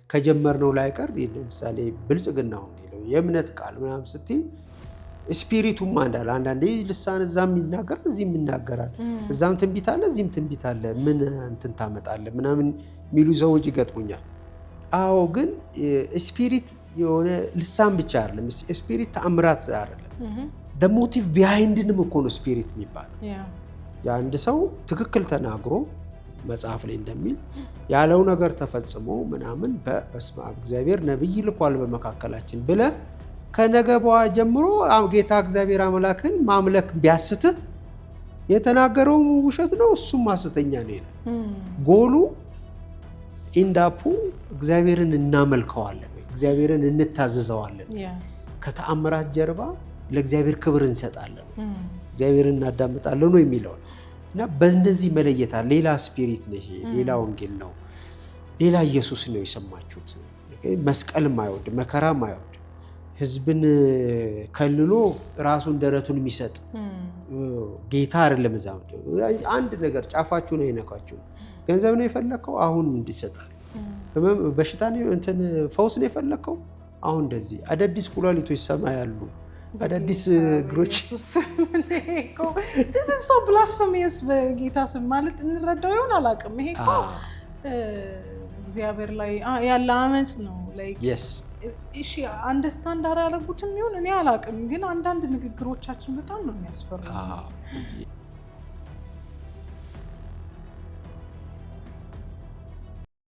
ከጀመርነው ላይ ቀር ለምሳሌ ብልጽግና ወንጌል የእምነት ቃል ምናምን ስትይ ስፒሪቱም አንዳንዴ ልሳን እዛም ይናገራል እዚህም ይናገራል እዛም ትንቢት አለ እዚህም ትንቢት አለ ምን እንትን ታመጣለህ ምናምን የሚሉ ሰዎች ይገጥሙኛል። አዎ ግን ስፒሪት የሆነ ልሳን ብቻ አይደለም ስፒሪት ተአምራት አይደለም the motive behindንም እኮ ነው ስፒሪት የሚባለው። የአንድ ሰው ትክክል ተናግሮ መጽሐፍ ላይ እንደሚል ያለው ነገር ተፈጽሞ ምናምን በስመ አብ እግዚአብሔር ነብይ ልኳል በመካከላችን ብለህ ከነገ በኋላ ጀምሮ ጌታ እግዚአብሔር አምላክን ማምለክ ቢያስትህ የተናገረው ውሸት ነው እሱም ሐሰተኛ ነው ይላል። ጎሉ ኢንዳፑ እግዚአብሔርን እናመልከዋለን እግዚአብሔርን እንታዘዘዋለን ከተአምራት ጀርባ ለእግዚአብሔር ክብር እንሰጣለን እግዚአብሔርን እናዳምጣለን ነው የሚለው እና በእንደዚህ መለየታል። ሌላ ስፒሪት ነው ይሄ ሌላ ወንጌል ነው ሌላ ኢየሱስ ነው የሰማችሁት። መስቀልም አይወድ መከራም አይወድ ህዝብን ከልሎ ራሱን ደረቱን የሚሰጥ ጌታ አይደለም። እዛው አንድ ነገር ጫፋችሁን አይነካችሁ ገንዘብ ነው የፈለከው አሁን እንዲሰጣል በሽታ ነው እንትን ፈውስ ነው የፈለከው አሁን እንደዚህ አዳዲስ ኩላሊቶች ሰማይ ያሉ አዳዲስ እግሮች this is so blasphemous በጌታ ስም ማለት እንረዳው ይሆን አላውቅም። ይሄ እኮ እግዚአብሔር ላይ ያለ አመጽ ነው like yes እሺ አንደርስታንድ አላረጉትም ይሆን እኔ አላውቅም። ግን አንዳንድ ንግግሮቻችን በጣም ነው የሚያስፈራው።